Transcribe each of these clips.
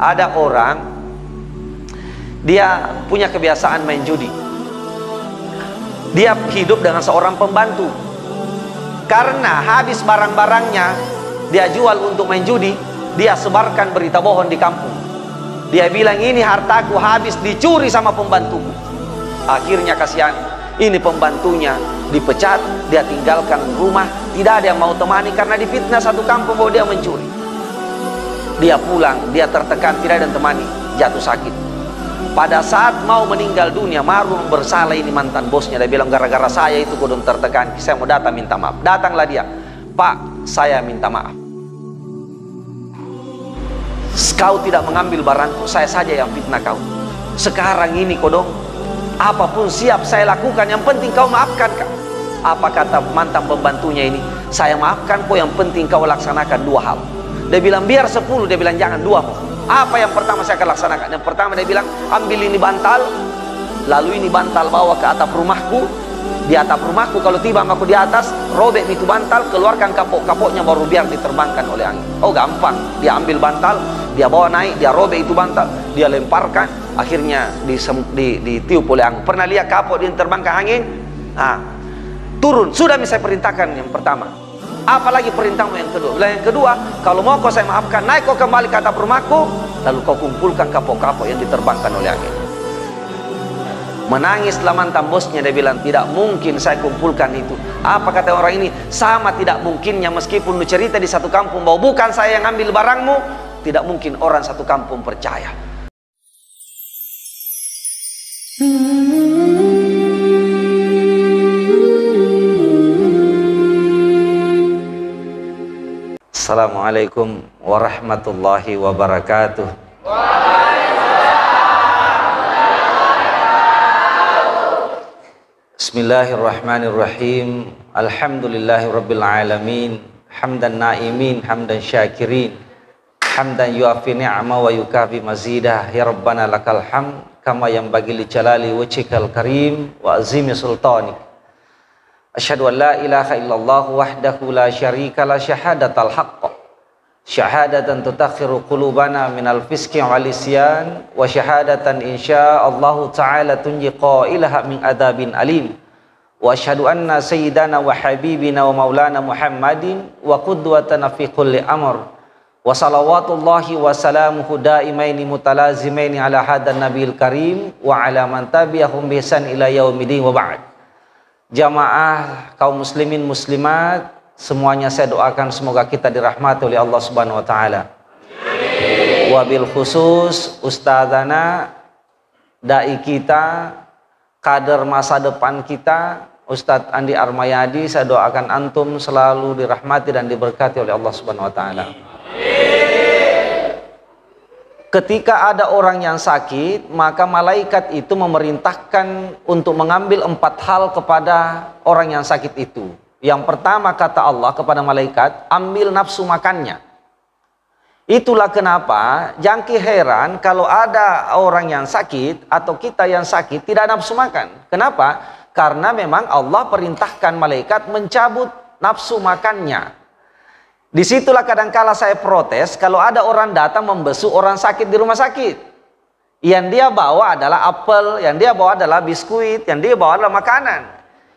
Ada orang, dia punya kebiasaan main judi. Dia hidup dengan seorang pembantu. Karena habis barang-barangnya dia jual untuk main judi, dia sebarkan berita bohong di kampung. Dia bilang, ini hartaku habis dicuri sama pembantuku. Akhirnya kasihan, ini pembantunya dipecat, dia tinggalkan rumah, tidak ada yang mau temani karena difitnah satu kampung bahwa dia mencuri. Dia pulang, dia tertekan, tidak ada yang temani, jatuh sakit. Pada saat mau meninggal dunia, marah bersalah ini mantan bosnya. Dia bilang, gara-gara saya itu kudung tertekan, saya mau datang minta maaf. Datanglah dia, Pak, saya minta maaf. Kau tidak mengambil barangku, saya saja yang fitnah kau. Sekarang ini kodong, apapun siap saya lakukan, yang penting kau maafkan kau. Apa kata mantan pembantunya ini? Saya maafkan kau, yang penting kau laksanakan dua hal. Dia bilang, biar 10, dia bilang jangan 2. Apa yang pertama saya akan laksanakan? Yang pertama dia bilang, ambil ini bantal, lalu ini bantal bawa ke atap rumahku. Di atap rumahku kalau tiba aku di atas, robek itu bantal, keluarkan kapok-kapoknya baru biar diterbangkan oleh angin. Oh gampang, dia ambil bantal, dia bawa naik, dia robek itu bantal, dia lemparkan, akhirnya ditiup oleh angin. Pernah lihat kapok diterbangkan angin? Nah, turun, sudah saya perintahkan yang pertama. Apalagi perintahmu yang kedua? Yang kedua, kalau mau kau saya maafkan, naik kau kembali ke atap rumahku, lalu kau kumpulkan kapok-kapok yang diterbangkan oleh angin. Menangislah mantan bosnya, dia bilang, tidak mungkin saya kumpulkan itu. Apa kata orang ini? Sama tidak mungkinnya, meskipun lu cerita di satu kampung bahwa bukan saya yang ambil barangmu, tidak mungkin orang satu kampung percaya. Assalamualaikum warahmatullahi wabarakatuh. Bismillahirrahmanirrahim. Alhamdulillahirabbil alamin. Hamdan naimin, hamdan syakirin. Hamdan yuafi ni'ma wa yukafi mazidah. Ya Rabbana lakal hamd kama yanbaghi li jalali wajhikal karim wa azimi sultanik. Asyhadu an la ilaha illallah wahdahu la syarika la syahadatal haqq. Syahadatan tutakhiru qulubana minal fiski wal isyan wa syahadatan insyaallahu ta'ala tunji qailaha min adabin alim. Wa asyhadu anna sayyidana wa habibina wa maulana Muhammadin wa qudwatana fi kulli amr. Wa salawatullahi wa salamuhu daimaini mutalazimaini ala hadan nabiyil karim wa ala man tabi'ahum bi ihsan ila yaumidin wa ba'd. Jamaah kaum muslimin muslimat, semuanya saya doakan semoga kita dirahmati oleh Allah Subhanahu wa taala. Wabil khusus ustadzana, dai kita, kader masa depan kita, Ustadz Andi Armayadi, saya doakan antum selalu dirahmati dan diberkati oleh Allah Subhanahu wa taala. Ketika ada orang yang sakit, maka malaikat itu memerintahkan untuk mengambil 4 hal kepada orang yang sakit itu. Yang pertama kata Allah kepada malaikat, ambil nafsu makannya. Itulah kenapa jangki heran kalau ada orang yang sakit atau kita yang sakit tidak nafsu makan. Kenapa? Karena memang Allah perintahkan malaikat mencabut nafsu makannya. Disitulah kadangkala saya protes kalau ada orang datang membesuk orang sakit di rumah sakit. Yang dia bawa adalah apel, yang dia bawa adalah biskuit, yang dia bawa adalah makanan.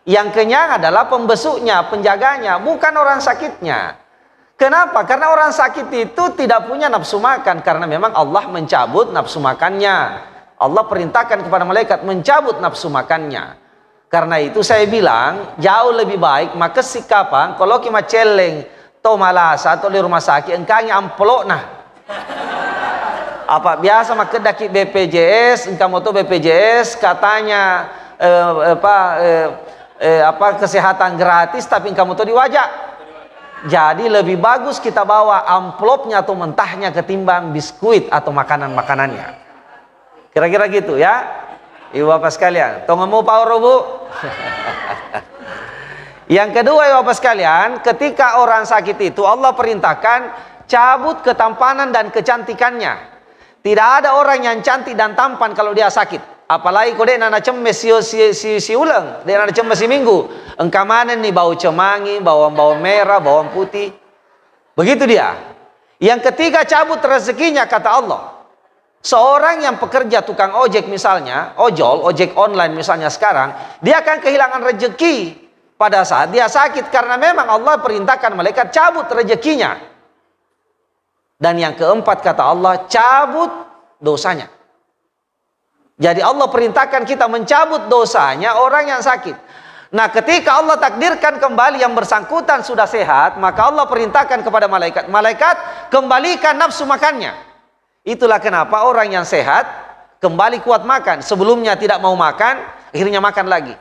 Yang kenyang adalah pembesuknya, penjaganya, bukan orang sakitnya. Kenapa? Karena orang sakit itu tidak punya nafsu makan, karena memang Allah mencabut nafsu makannya. Allah perintahkan kepada malaikat mencabut nafsu makannya. Karena itu saya bilang jauh lebih baik maka sikapan kalau kita celeng atau malas atau di rumah sakit engkangnya amplok nah. Apa biasa maka daki BPJS, engkau mau BPJS katanya kesehatan gratis tapi engkau mau di wajah. Jadi lebih bagus kita bawa amplopnya atau mentahnya ketimbang biskuit atau makanan-makanannya. Kira-kira gitu ya. Ibu bapak sekalian, tunggu mau power bu. Yang kedua ibu bapak sekalian, ketika orang sakit itu Allah perintahkan cabut ketampanan dan kecantikannya. Tidak ada orang yang cantik dan tampan kalau dia sakit. Apalagi kau dek nana cemes si ulang, dek nana cemes si minggu. Engkau mana nih bau cemangi, bawang merah, bawang putih. Begitu dia. Yang ketiga cabut rezekinya kata Allah. Seorang yang pekerja tukang ojek misalnya, ojek online misalnya sekarang, dia akan kehilangan rezeki pada saat dia sakit karena memang Allah perintahkan malaikat cabut rezekinya. Dan yang keempat kata Allah, cabut dosanya. Jadi Allah perintahkan kita mencabut dosanya orang yang sakit. Nah, ketika Allah takdirkan kembali yang bersangkutan sudah sehat, maka Allah perintahkan kepada malaikat, kembalikan nafsu makannya. Itulah kenapa orang yang sehat kembali kuat makan. Sebelumnya tidak mau makan, akhirnya makan lagi.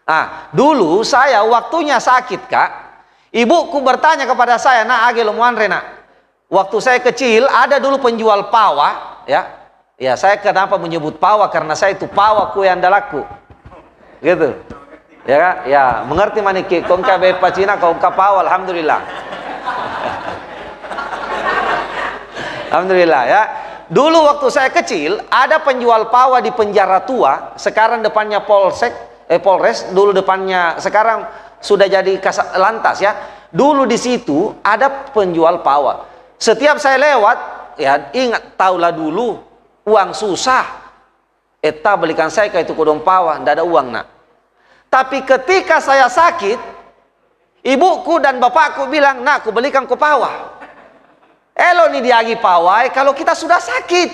Nah, dulu saya waktunya sakit, Kak. Ibuku bertanya kepada saya, "Nak, agel muan rena." Waktu saya kecil ada dulu penjual pawa, ya. Ya, saya kenapa menyebut pawa? Karena saya itu pawa kue andalaku. Gitu. Ya, mengerti maniki kongka bepa Cina kongka pawa, alhamdulillah. Alhamdulillah ya. Dulu waktu saya kecil ada penjual pawa di penjara tua, sekarang depannya Polres, dulu depannya sekarang sudah jadi lantas ya. Dulu di situ ada penjual pawa. Setiap saya lewat, ya ingat taulah dulu uang susah. Eta belikan saya kayak itu kodong pawa, ndak ada uang nak. Tapi ketika saya sakit, ibuku dan bapakku bilang, "Nak, aku belikan kau pawa." Elo nih diagi pawai kalau kita sudah sakit.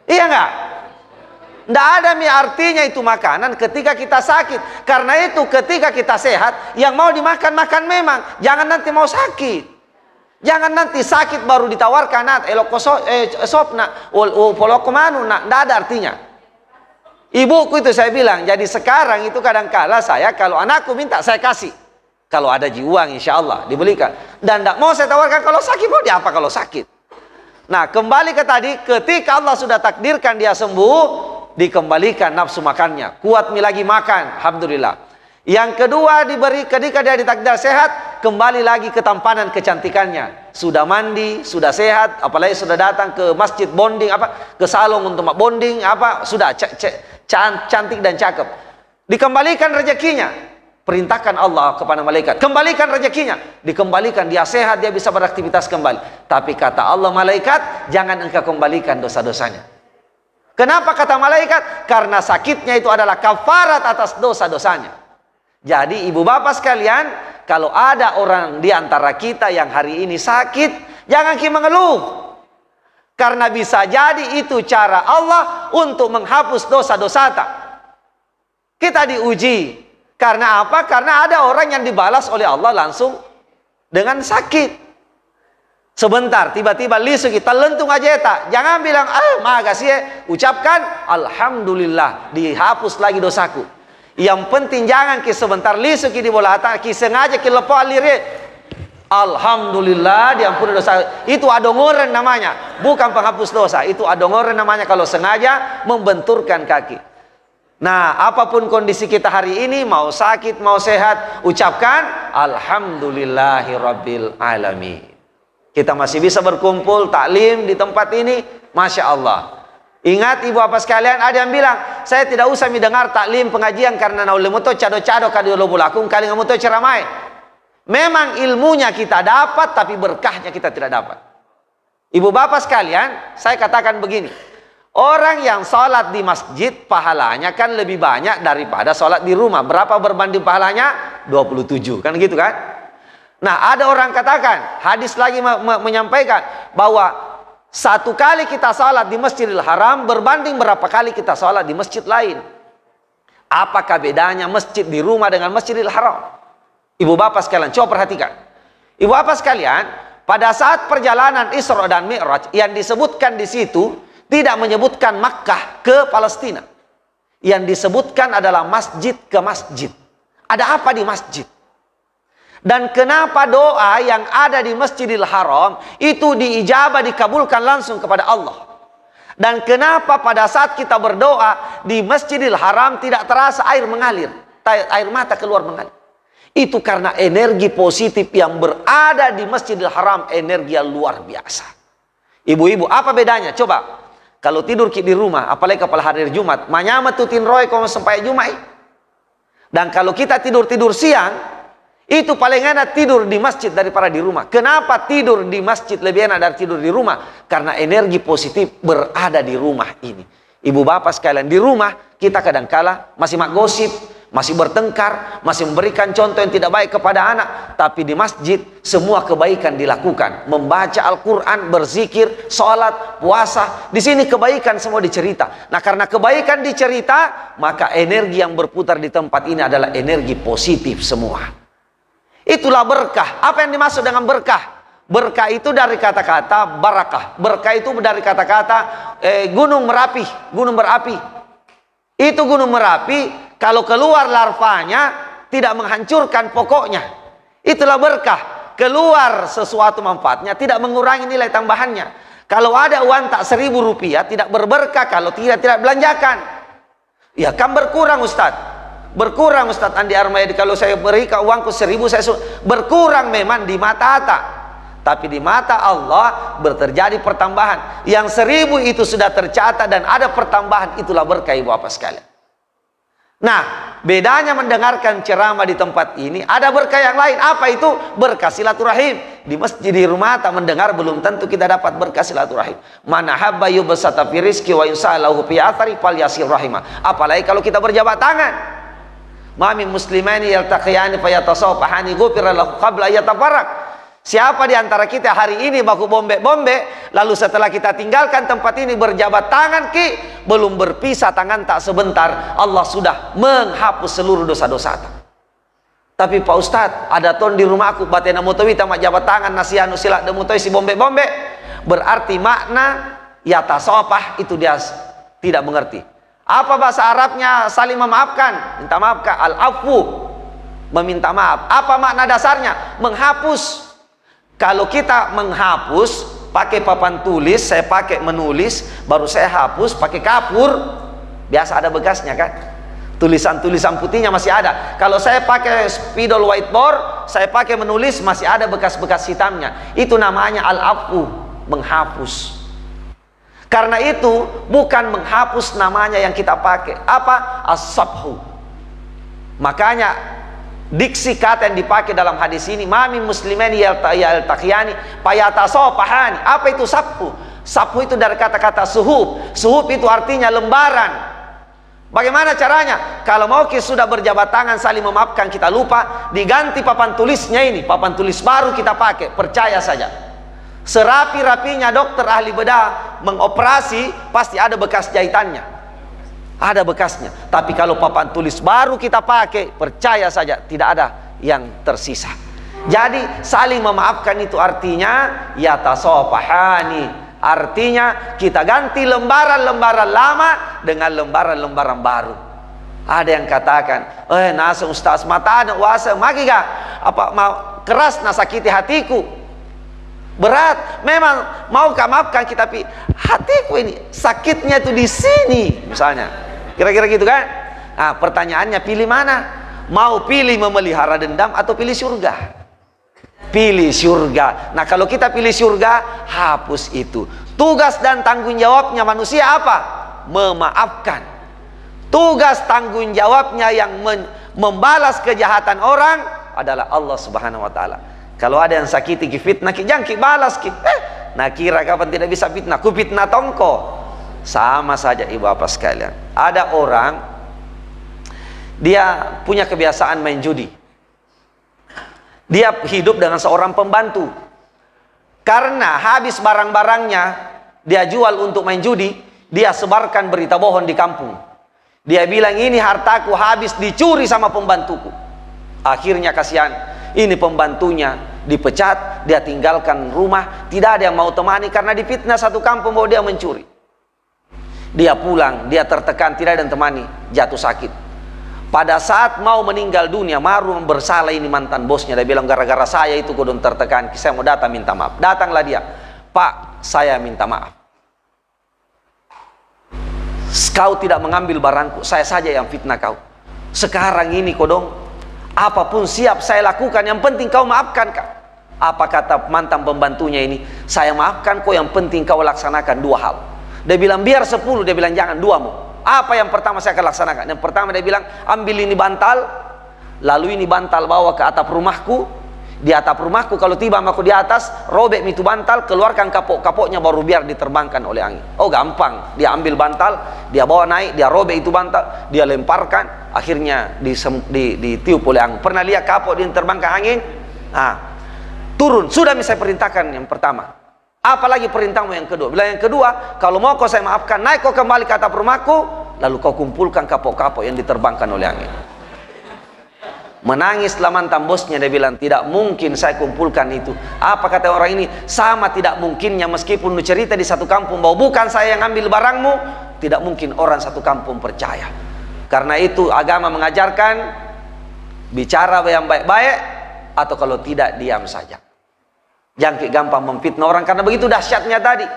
Iya enggak? Nggak ada artinya itu makanan ketika kita sakit. Karena itu ketika kita sehat, yang mau dimakan, makan memang. Jangan nanti mau sakit. Jangan nanti sakit baru ditawarkan, "Nat, sop nak, poloko manu nak." Nggak ada artinya. Ibuku itu saya bilang, jadi sekarang itu kadang-kala saya kalau anakku minta saya kasih. Kalau ada uang insya Allah dibelikan. Dan tidak mau saya tawarkan kalau sakit, mau diapa kalau sakit. Nah, kembali ke tadi, ketika Allah sudah takdirkan dia sembuh, dikembalikan nafsu makannya. Kuat lagi makan, alhamdulillah. Yang kedua diberi ketika dia ditakdir sehat, kembali lagi ketampanan kecantikannya. Sudah mandi, sudah sehat, apalagi sudah datang ke masjid bonding ke salon untuk bonding sudah cantik dan cakep. Dikembalikan rezekinya. Perintahkan Allah kepada malaikat, kembalikan rezekinya. Dikembalikan, dia sehat, dia bisa beraktivitas kembali. Tapi kata Allah, malaikat, jangan engkau kembalikan dosa-dosanya. Kenapa kata malaikat? Karena sakitnya itu adalah kafarat atas dosa-dosanya. Jadi ibu bapak sekalian, kalau ada orang di antara kita yang hari ini sakit, jangan kita mengeluh. Karena bisa jadi itu cara Allah untuk menghapus dosa-dosa. Kita diuji. Karena apa? Karena ada orang yang dibalas oleh Allah langsung dengan sakit. Sebentar, tiba-tiba lisu kita lentung aja tak. Jangan bilang, makasih. Ucapkan, alhamdulillah, dihapus lagi dosaku. Yang penting jangan ki sebentar lisu ki di bola hata, ki sengaja ki lepo alire. Alhamdulillah diampuni dosa. Itu adongoren namanya, bukan penghapus dosa. Itu adongoren namanya kalau sengaja membenturkan kaki. Nah, apapun kondisi kita hari ini, mau sakit, mau sehat, ucapkan alhamdulillahirabbil alamin. Kita masih bisa berkumpul taklim di tempat ini, masya Allah. Ingat ibu bapak sekalian, ada yang bilang, saya tidak usah mendengar taklim pengajian karena naulemuto cado-cado kadiolo bulakung kali ngamuto ceramai. Memang ilmunya kita dapat, tapi berkahnya kita tidak dapat. Ibu bapak sekalian, saya katakan begini. Orang yang sholat di masjid, pahalanya kan lebih banyak daripada sholat di rumah. Berapa berbanding pahalanya? 27, kan gitu kan? Nah, ada orang katakan, hadis lagi menyampaikan, bahwa satu kali kita sholat di Masjidil Haram, berbanding berapa kali kita sholat di masjid lain. Apakah bedanya masjid di rumah dengan Masjidil Haram? Ibu bapak sekalian, coba perhatikan. Ibu bapak sekalian, pada saat perjalanan Isra dan Mi'raj, yang disebutkan di situ tidak menyebutkan Makkah ke Palestina. Yang disebutkan adalah masjid ke masjid. Ada apa di masjid? Dan kenapa doa yang ada di Masjidil Haram itu diijabah, dikabulkan langsung kepada Allah? Dan kenapa pada saat kita berdoa di Masjidil Haram tidak terasa air mengalir, air mata keluar mengalir? Itu karena energi positif yang berada di Masjidil Haram, energi yang luar biasa. Ibu-ibu, apa bedanya? Coba, kalau tidur di rumah, apalagi kepala hari Jumat, manyama tutin roy kau sampai Jumat. Dan kalau kita tidur siang, Itu paling enak tidur di masjid daripada di rumah. Kenapa tidur di masjid lebih enak dari tidur di rumah? Karena energi positif berada di rumah ini. Ibu bapak sekalian, di rumah kita kadangkala masih gosip, masih bertengkar, masih memberikan contoh yang tidak baik kepada anak. Tapi di masjid semua kebaikan dilakukan. Membaca Al-Quran, berzikir, sholat, puasa. Di sini kebaikan semua dicerita. Nah, karena kebaikan dicerita, maka energi yang berputar di tempat ini adalah energi positif semua. Itulah berkah. Apa yang dimaksud dengan berkah? Berkah itu dari kata-kata barakah. Berkah itu dari kata-kata gunung Merapi, gunung berapi. Itu gunung Merapi, kalau keluar larvanya tidak menghancurkan pokoknya. Itulah berkah. Keluar sesuatu manfaatnya, tidak mengurangi nilai tambahannya. Kalau ada uang tak Rp1.000, tidak berberkah kalau tidak belanjakan. Ya kan berkurang, Ustadz. Berkurang, Ustadz Andi Armayadi. Kalau saya berikan uangku 1.000, saya berkurang memang di mata Ata. Tapi di mata Allah terjadi pertambahan. Yang 1.000 itu sudah tercatat dan ada pertambahan. Itulah berkah, ibu bapak sekalian. Nah, bedanya mendengarkan ceramah di tempat ini, ada berkah yang lain. Apa itu? Berkah silaturahim. Di masjid, di rumah tak mendengar, belum tentu kita dapat berkah silaturahim. Mana habba yubsata fi rizqi wa yusalahu fi athari falyasir rahimah. Apalagi kalau kita berjabat tangan. Mami muslimani yaltaqiyani fayatasawfahani ghufira lahu qabla yatafarraq. Siapa di antara kita hari ini baku bombe-bombe, lalu setelah kita tinggalkan tempat ini berjabat tangan belum berpisah tangan tak sebentar, Allah sudah menghapus seluruh dosa-dosa. Tapi Pak Ustadz, ada ton di rumahku batena motowi tamak jabat tangan nasianu sila demutoi si bombe-bombe, berarti makna yatasawfah itu dia tidak mengerti. Apa bahasa Arabnya saling memaafkan? Minta maaf, al-afu, meminta maaf. Apa makna dasarnya? Menghapus. Kalau kita menghapus pakai papan tulis, saya pakai menulis, baru saya hapus pakai kapur, biasa ada bekasnya kan? Tulisan-tulisan putihnya masih ada. Kalau saya pakai spidol whiteboard, saya pakai menulis, masih ada bekas-bekas hitamnya. Itu namanya al-afu, menghapus. Karena itu bukan menghapus namanya yang kita pakai. Apa? As-sabhu. Makanya diksi kata yang dipakai dalam hadis ini, mami muslimani yaltaqiyani fayatasawfahani. Apa itu sabhu? Sabhu itu dari kata-kata suhub. Suhub itu artinya lembaran. Bagaimana caranya? Kalau mau kita sudah berjabat tangan saling memaafkan, kita lupa, diganti papan tulisnya ini, papan tulis baru kita pakai. Percaya saja. Serapi-rapinya dokter ahli bedah mengoperasi, pasti ada bekas jahitannya, ada bekasnya. Tapi kalau papan tulis baru kita pakai, percaya saja tidak ada yang tersisa. Jadi saling memaafkan itu artinya yatasawfahani, artinya kita ganti lembaran-lembaran lama dengan lembaran-lembaran baru. Ada yang katakan, nasa ustaz mata ada wasa magiga, apa mau keras nasakiti hatiku. Berat, memang mau maafkan kita, tapi hatiku ini sakitnya itu di sini, misalnya. Kira-kira gitu kan? Nah, pertanyaannya pilih mana? Mau pilih memelihara dendam atau pilih surga? Pilih surga. Nah, kalau kita pilih surga, hapus itu. Tugas dan tanggung jawabnya manusia apa? Memaafkan. Tugas tanggung jawabnya yang membalas kejahatan orang adalah Allah Subhanahu wa taala. Kalau ada yang sakiti ki fitnah ki jangan ki balas ki. Nah kira kapan tidak bisa fitnah? Ku fitnah tongko. Sama saja ibu bapak sekalian. Ada orang dia punya kebiasaan main judi. Dia hidup dengan seorang pembantu. Karena habis barang-barangnya dia jual untuk main judi, dia sebarkan berita bohong di kampung. Dia bilang ini hartaku habis dicuri sama pembantuku. Akhirnya kasihan, ini pembantunya dipecat, dia tinggalkan rumah, tidak ada yang mau temani karena difitnah satu kampung bahwa dia mencuri. Dia pulang, dia tertekan, tidak ada yang temani, jatuh sakit. Pada saat mau meninggal dunia, maru bersalah ini mantan bosnya. Dia bilang gara-gara saya itu kudun tertekan, saya mau datang minta maaf. Datanglah dia, Pak, saya minta maaf. Kau tidak mengambil barangku, saya saja yang fitnah kau. Sekarang ini kodong, apapun siap saya lakukan, yang penting kau maafkan kak. Apa kata mantan pembantunya ini? Saya maafkan kau, yang penting kau laksanakan 2 hal. Dia bilang biar 10, dia bilang jangan 2 mu. Apa yang pertama saya akan laksanakan? Yang pertama dia bilang ambil ini bantal, lalu ini bantal bawa ke atap rumahku. Di atap rumahku kalau tiba aku di atas, robek itu bantal, keluarkan kapok-kapoknya baru biar diterbangkan oleh angin. Oh gampang, dia ambil bantal, dia bawa naik, dia robek itu bantal, dia lemparkan, akhirnya ditiup oleh angin. Pernah lihat kapok diterbangkan angin? Turun, sudah saya perintahkan yang pertama. Apalagi perintahmu yang kedua? Bila yang kedua, kalau mau kau saya maafkan, naik kau kembali ke atap rumahku, lalu kau kumpulkan kapok-kapok yang diterbangkan oleh angin. Menangislah mantan bosnya, dia bilang tidak mungkin saya kumpulkan itu. Apa kata orang ini? Sama tidak mungkinnya meskipun lu cerita di satu kampung bahwa bukan saya yang ambil barangmu, tidak mungkin orang satu kampung percaya. Karena itu agama mengajarkan bicara yang baik-baik, atau kalau tidak diam saja. Jangan gampang memfitnah orang, karena begitu dahsyatnya tadi.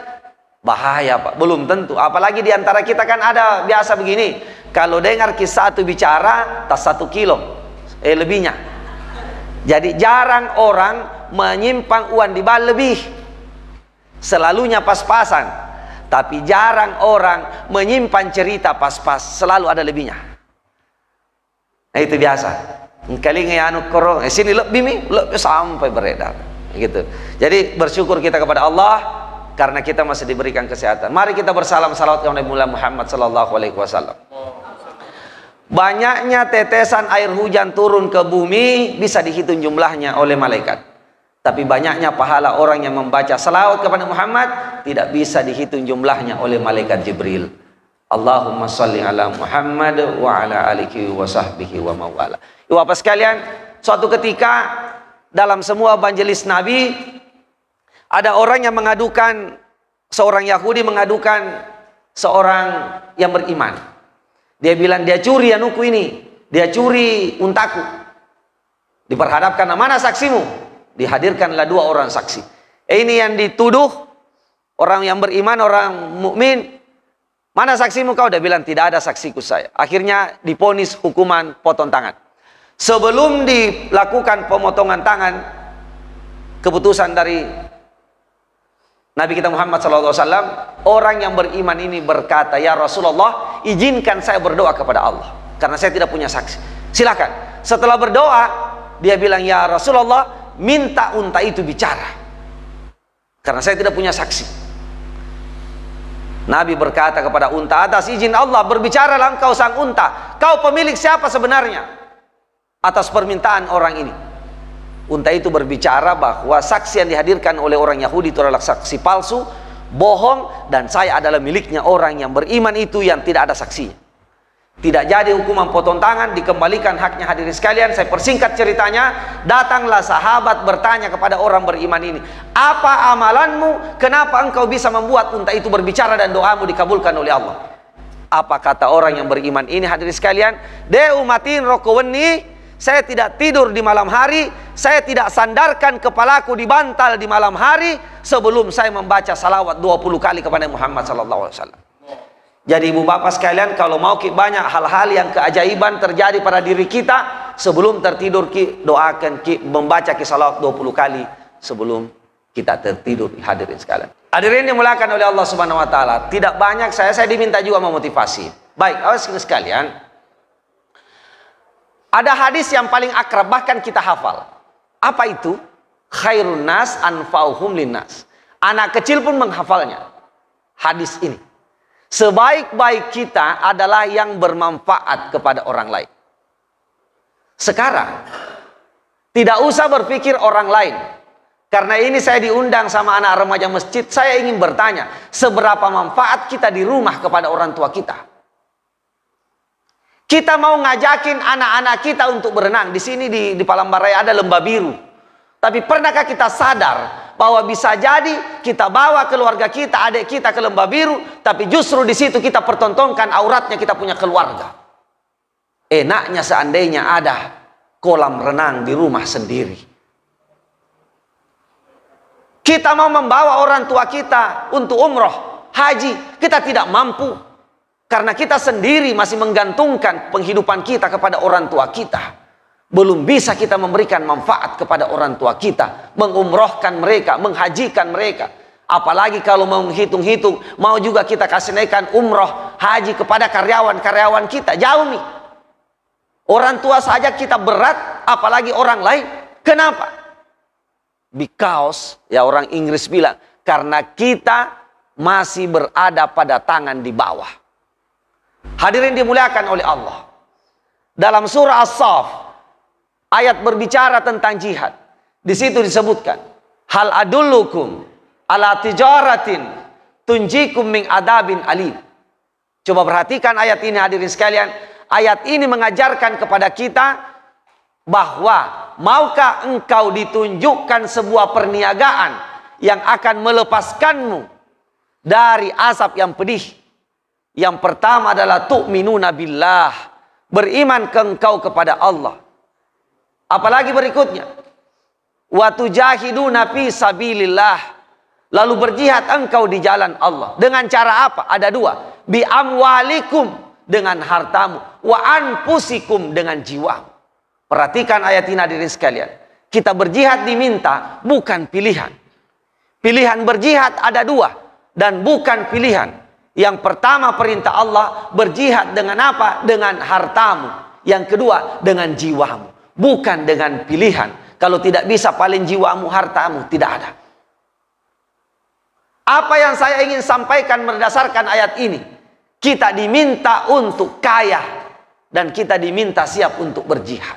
Bahaya Pak, belum tentu. Apalagi di antara kita kan ada biasa begini, kalau dengar kisah itu bicara tas 1 kilo lebihnya. Jadi jarang orang menyimpang uang di bal lebih, selalunya pas-pasan. Tapi jarang orang menyimpan cerita pas-pas, selalu ada lebihnya. Nah itu biasa. Kali ngeyanu koro sini lebih sampai beredar gitu. Jadi bersyukur kita kepada Allah karena kita masih diberikan kesehatan. Mari kita bersalam salawat kepada Nabi Muhammad sallallahu alaihi wasallam. Banyaknya tetesan air hujan turun ke bumi bisa dihitung jumlahnya oleh malaikat. Tapi banyaknya pahala orang yang membaca salawat kepada Muhammad tidak bisa dihitung jumlahnya oleh malaikat Jibril. Allahumma salli ala Muhammad wa ala alihi wa sahbihi wa mawala. Ibu bapak sekalian, suatu ketika dalam semua evangelis Nabi ada orang yang mengadukan, seorang Yahudi mengadukan seorang yang beriman. Dia bilang dia curi anuku ini, dia curi untaku. Diperhadapkan, mana saksimu? Dihadirkanlah 2 orang saksi. Ini yang dituduh orang yang beriman, orang mukmin. Mana saksimu kau? Dia bilang tidak ada saksiku saya. Akhirnya diponis hukuman potong tangan. Sebelum dilakukan pemotongan tangan, keputusan dari Nabi kita Muhammad SAW, orang yang beriman ini berkata, ya Rasulullah, izinkan saya berdoa kepada Allah, karena saya tidak punya saksi. Silakan. Setelah berdoa, dia bilang, ya Rasulullah, minta unta itu bicara, karena saya tidak punya saksi. Nabi berkata kepada unta, atas izin Allah, berbicaralah engkau sang unta, kau pemilik siapa sebenarnya atas permintaan orang ini. Unta itu berbicara bahwa saksi yang dihadirkan oleh orang Yahudi itu adalah saksi palsu, bohong, dan saya adalah miliknya orang yang beriman itu yang tidak ada saksinya. Tidak jadi hukuman potong tangan, dikembalikan haknya. Hadirin sekalian, saya persingkat ceritanya. Datanglah sahabat bertanya kepada orang beriman ini, apa amalanmu? Kenapa engkau bisa membuat unta itu berbicara dan doamu dikabulkan oleh Allah? Apa kata orang yang beriman ini? Hadirin sekalian, de umatin rokoweni, saya tidak tidur di malam hari, saya tidak sandarkan kepalaku di bantal di malam hari sebelum saya membaca salawat 20 kali kepada Muhammad SAW. Jadi ibu bapak sekalian, kalau mau banyak hal-hal yang keajaiban terjadi pada diri kita, sebelum tertidur doakan membaca salawat 20 kali sebelum kita tertidur. Hadirin sekalian, hadirin yang dimuliakan oleh Allah Subhanahu Wa Taala, tidak banyak saya diminta juga memotivasi. Baik, awas sekalian. Ada hadis yang paling akrab, bahkan kita hafal. Apa itu? Khairun nas anfa'uhum linnas. Anak kecil pun menghafalnya. Hadis ini. Sebaik-baik kita adalah yang bermanfaat kepada orang lain. Sekarang, tidak usah berpikir orang lain. Karena ini saya diundang sama anak remaja masjid, saya ingin bertanya, seberapa manfaat kita di rumah kepada orang tua kita? Kita mau ngajakin anak-anak kita untuk berenang. Di sini di Palambarai ada lembah biru. Tapi pernahkah kita sadar bahwa bisa jadi kita bawa keluarga kita, adik kita ke lembah biru, tapi justru di situ kita pertontonkan auratnya kita punya keluarga. Enaknya seandainya ada kolam renang di rumah sendiri. Kita mau membawa orang tua kita untuk umroh, haji, kita tidak mampu. Karena kita sendiri masih menggantungkan penghidupan kita kepada orang tua kita. Belum bisa kita memberikan manfaat kepada orang tua kita, mengumrohkan mereka, menghajikan mereka. Apalagi kalau mau menghitung-hitung, mau juga kita kasih naikkan umroh, haji kepada karyawan-karyawan kita. Jauh nih. Orang tua saja kita berat, apalagi orang lain. Kenapa? Because, ya orang Inggris bilang, karena kita masih berada pada tangan di bawah. Hadirin dimuliakan oleh Allah. Dalam surah As-Saff, ayat berbicara tentang jihad. Di situ disebutkan, hal adullukum ala tijaratin tunjikum min adabin alim. Coba perhatikan ayat ini hadirin sekalian. Ayat ini mengajarkan kepada kita bahwa maukah engkau ditunjukkan sebuah perniagaan yang akan melepaskanmu dari azab yang pedih. Yang pertama adalah tu'minuna billah, beriman ke engkau kepada Allah. Apalagi berikutnya, wa tujahiduna fi sabilillah, lalu berjihad engkau di jalan Allah. Dengan cara apa? Ada dua, bi amwalikum, dengan hartamu, wa anfusikum, dengan jiwamu. Perhatikan ayat ini hadirin sekalian. Kita berjihad diminta, bukan pilihan. Pilihan berjihad ada dua, dan bukan pilihan. Yang pertama perintah Allah, berjihad dengan apa? Dengan hartamu. Yang kedua, dengan jiwamu. Bukan dengan pilihan. Kalau tidak bisa paling jiwamu, hartamu, tidak ada. Apa yang saya ingin sampaikan berdasarkan ayat ini? Kita diminta untuk kaya dan kita diminta siap untuk berjihad.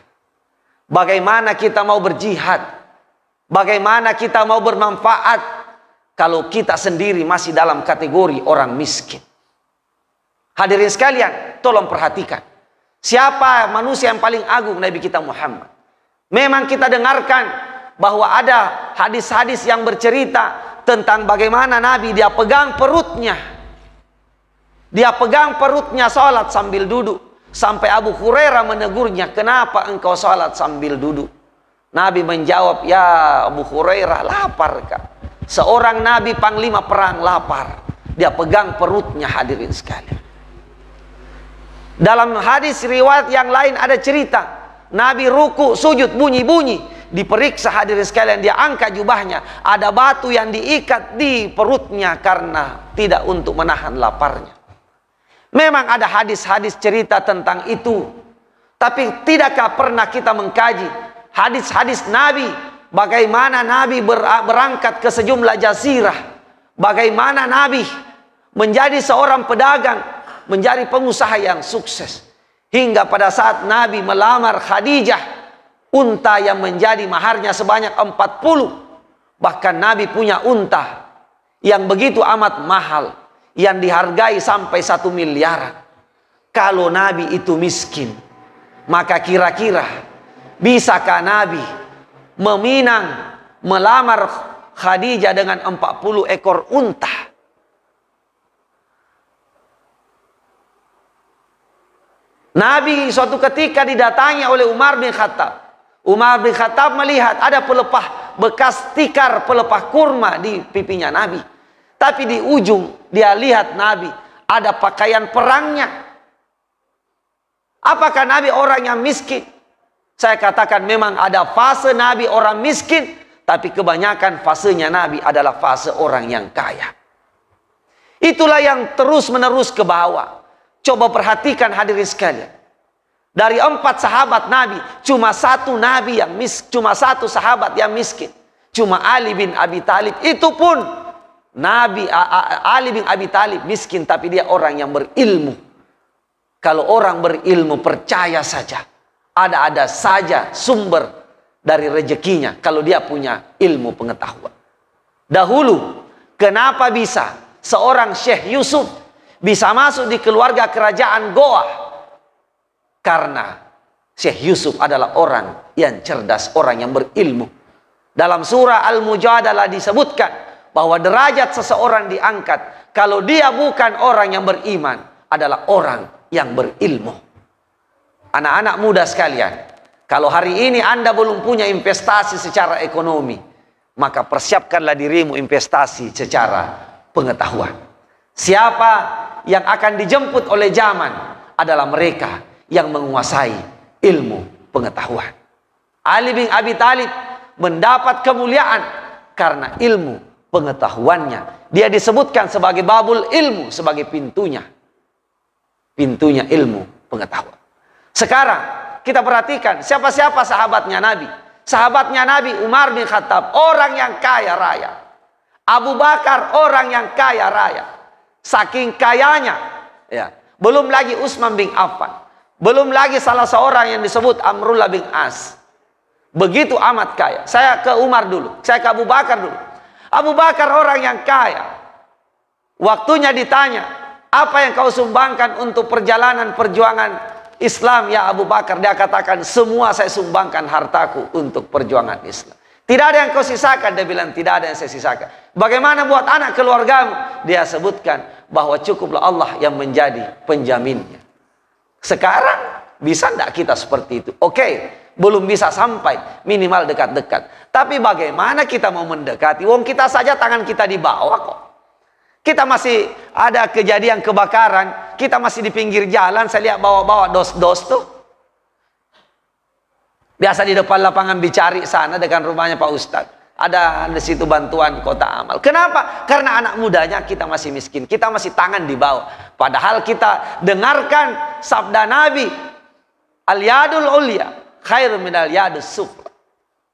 Bagaimana kita mau berjihad? Bagaimana kita mau bermanfaat kalau kita sendiri masih dalam kategori orang miskin? Hadirin sekalian, tolong perhatikan. Siapa manusia yang paling agung? Nabi kita Muhammad. Memang kita dengarkan bahwa ada hadis-hadis yang bercerita tentang bagaimana Nabi dia pegang perutnya. Dia pegang perutnya salat sambil duduk. Sampai Abu Hurairah menegurnya, kenapa engkau salat sambil duduk? Nabi menjawab, ya Abu Hurairah, lapar kak. Seorang Nabi panglima perang lapar. Dia pegang perutnya hadirin sekalian. Dalam hadis riwayat yang lain ada cerita. Nabi ruku, sujud, bunyi-bunyi. Diperiksa hadirin sekalian, dia angkat jubahnya. Ada batu yang diikat di perutnya karena tidak untuk menahan laparnya. Memang ada hadis-hadis cerita tentang itu. Tapi tidakkah pernah kita mengkaji hadis-hadis Nabi? Bagaimana Nabi berangkat ke sejumlah jazirah. Bagaimana Nabi menjadi seorang pedagang, menjadi pengusaha yang sukses. Hingga pada saat Nabi melamar Khadijah, unta yang menjadi maharnya sebanyak 40. Bahkan Nabi punya unta yang begitu amat mahal, yang dihargai sampai 1 miliaran. Kalau Nabi itu miskin, maka kira-kira bisakah Nabi meminang, melamar Khadijah dengan 40 ekor unta? Nabi suatu ketika didatangi oleh Umar bin Khattab. Umar bin Khattab melihat ada pelepah, bekas tikar pelepah kurma di pipinya Nabi. Tapi di ujung dia lihat Nabi ada pakaian perangnya. Apakah Nabi orang yang miskin? Saya katakan memang ada fase Nabi orang miskin, tapi kebanyakan fasenya Nabi adalah fase orang yang kaya. Itulah yang terus menerus ke bawah. Coba perhatikan hadirin sekalian. Dari 4 sahabat Nabi, cuma 1 Nabi yang cuma 1 sahabat yang miskin. Cuma Ali bin Abi Thalib. Itu pun Ali bin Abi Thalib miskin, tapi dia orang yang berilmu. Kalau orang berilmu, percaya saja, ada saja sumber dari rezekinya kalau dia punya ilmu pengetahuan. Dahulu, kenapa bisa seorang Syekh Yusuf bisa masuk di keluarga kerajaan Goa? Karena Syekh Yusuf adalah orang yang cerdas, orang yang berilmu. Dalam surah Al-Mujadalah disebutkan bahwa derajat seseorang diangkat kalau dia bukan orang yang beriman, adalah orang yang berilmu. Anak-anak muda sekalian, kalau hari ini Anda belum punya investasi secara ekonomi, maka persiapkanlah dirimu investasi secara pengetahuan. Siapa yang akan dijemput oleh zaman adalah mereka yang menguasai ilmu pengetahuan. Ali bin Abi Thalib mendapat kemuliaan karena ilmu pengetahuannya. Dia disebutkan sebagai babul ilmu, sebagai pintunya ilmu pengetahuan. Sekarang kita perhatikan siapa-siapa sahabatnya Nabi. Sahabatnya Nabi Umar bin Khattab, orang yang kaya raya. Abu Bakar, orang yang kaya raya. Saking kayanya, ya. Belum lagi Utsman bin Affan. Belum lagi salah seorang yang disebut Amrullah bin As. Begitu amat kaya. Saya ke Umar dulu, saya ke Abu Bakar dulu. Abu Bakar orang yang kaya. Waktunya ditanya, apa yang kau sumbangkan untuk perjalanan perjuangan Islam ya Abu Bakar? Dia katakan, semua saya sumbangkan hartaku untuk perjuangan Islam. Tidak ada yang kau sisakan. Dia bilang, tidak ada yang saya sisakan. Bagaimana buat anak keluargamu? Dia sebutkan bahwa cukuplah Allah yang menjadi penjaminnya. Sekarang bisa tidak kita seperti itu? Oke, belum bisa sampai, minimal dekat-dekat. Tapi bagaimana kita mau mendekati? Wong kita saja tangan kita di bawah kok. Kita masih ada kejadian kebakaran, kita masih di pinggir jalan, saya lihat bawa-bawa dos-dos tuh. Biasa di depan lapangan Bicari sana dengan rumahnya Pak Ustadz. Ada di situ bantuan kota amal. Kenapa? Karena anak mudanya kita masih miskin, kita masih tangan di bawah. Padahal kita dengarkan sabda Nabi, al-yadul ulya khairun minal yadus sufla.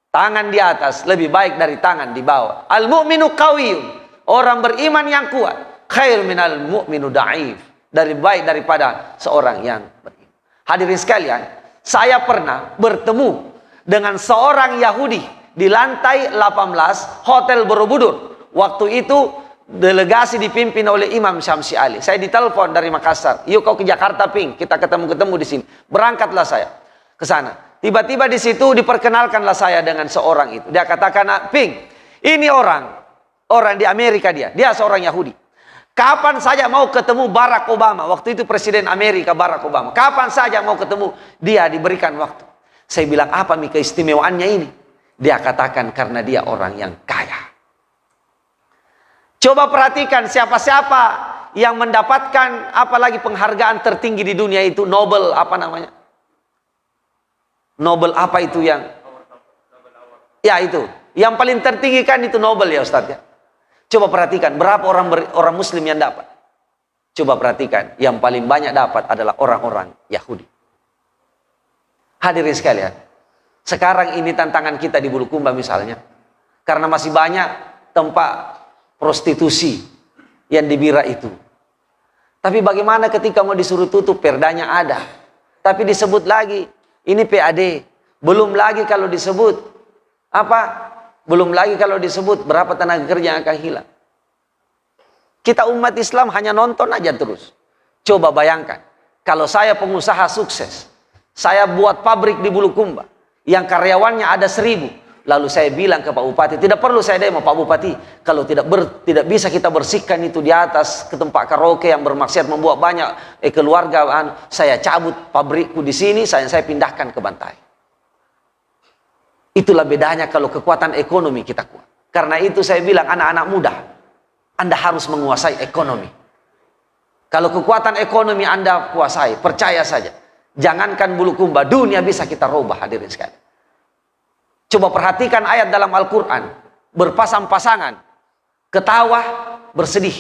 Tangan di atas lebih baik dari tangan di bawah. Al-mu'minu qawiyyun. Orang beriman yang kuat khair minal mu'minu da'if, dari baik daripada seorang yang beriman. Hadirin sekalian, saya pernah bertemu dengan seorang Yahudi di lantai 18 Hotel Borobudur. Waktu itu delegasi dipimpin oleh Imam Syamsi Ali. Saya ditelepon dari Makassar, yuk kau ke Jakarta Ping, kita ketemu di sini. Berangkatlah saya ke sana. Tiba-tiba di situ diperkenalkanlah saya dengan seorang itu. Dia katakan, Ping, ini orang di Amerika, dia seorang Yahudi. Kapan saja mau ketemu Barack Obama, waktu itu Presiden Amerika Barack Obama, kapan saja mau ketemu dia diberikan waktu. Saya bilang, apa nih keistimewaannya ini? Dia katakan, karena dia orang yang kaya. Coba perhatikan siapa-siapa yang mendapatkan apalagi penghargaan tertinggi di dunia itu, Nobel apa namanya? Nobel apa itu yang? Ya itu, yang paling tertinggi kan itu Nobel ya Ustadz ya. Coba perhatikan berapa orang Muslim yang dapat. Coba perhatikan, yang paling banyak dapat adalah orang-orang Yahudi. Hadirin sekalian, sekarang ini tantangan kita di Bulukumba misalnya, karena masih banyak tempat prostitusi yang di Bira itu. Tapi bagaimana ketika mau disuruh tutup, perdanya ada, tapi disebut lagi ini PAD. Belum lagi kalau disebut apa? Belum lagi kalau disebut berapa tenaga kerja yang akan hilang. Kita umat Islam hanya nonton aja terus. Coba bayangkan, kalau saya pengusaha sukses, saya buat pabrik di Bulukumba, yang karyawannya ada 1000. Lalu saya bilang ke Pak Bupati, tidak perlu saya demo Pak Bupati, kalau tidak bisa kita bersihkan itu di atas ke tempat karaoke yang bermaksiat membuat banyak keluarga, saya cabut pabrikku di sini, saya pindahkan ke Bantai. Itulah bedanya kalau kekuatan ekonomi kita kuat. Karena itu saya bilang, anak-anak muda, Anda harus menguasai ekonomi. Kalau kekuatan ekonomi Anda kuasai, percaya saja, jangankan Bulukumba, dunia bisa kita rubah, hadirin sekalian. Coba perhatikan ayat dalam Al-Quran, berpasang-pasangan, ketawa, bersedih.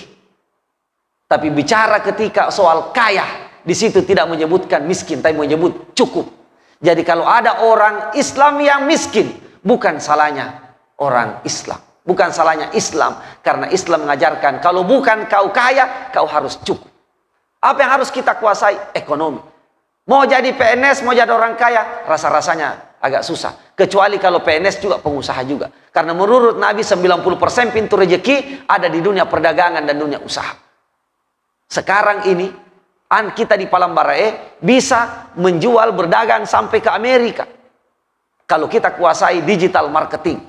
Tapi bicara ketika soal kaya, di situ tidak menyebutkan miskin, tapi menyebut cukup. Jadi kalau ada orang Islam yang miskin, bukan salahnya orang Islam. Bukan salahnya Islam. Karena Islam mengajarkan, kalau bukan kau kaya, kau harus cukup. Apa yang harus kita kuasai? Ekonomi. Mau jadi PNS, mau jadi orang kaya, rasa-rasanya agak susah. Kecuali kalau PNS juga pengusaha juga. Karena menurut Nabi 90% pintu rezeki ada di dunia perdagangan dan dunia usaha. Sekarang ini, kita di Palembarae bisa menjual berdagang sampai ke Amerika. Kalau kita kuasai digital marketing,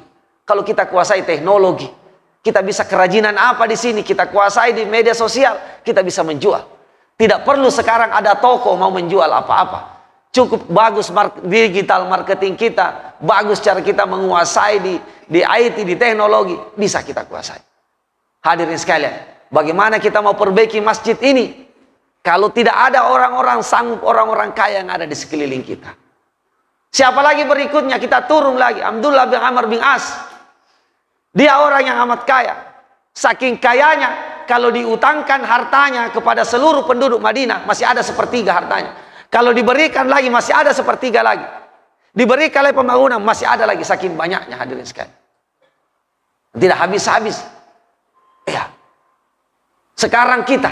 kalau kita kuasai teknologi, kita bisa kerajinan apa di sini, kita kuasai di media sosial, kita bisa menjual. Tidak perlu sekarang ada toko mau menjual apa-apa. Cukup bagus digital marketing kita, bagus cara kita menguasai di IT, di teknologi, bisa kita kuasai. Hadirin sekalian, bagaimana kita mau perbaiki masjid ini? Kalau tidak ada orang-orang sanggup, orang-orang kaya yang ada di sekeliling kita. Siapa lagi berikutnya? Kita turun lagi. Abdullah bin Amr bin As. Dia orang yang amat kaya. Saking kayanya, kalau diutangkan hartanya kepada seluruh penduduk Madinah, masih ada 1/3 hartanya. Kalau diberikan lagi masih ada sepertiga lagi. Diberikan lagi pembangunan masih ada lagi, saking banyaknya hadirin sekalian. Tidak habis-habis. Ya. Sekarang kita,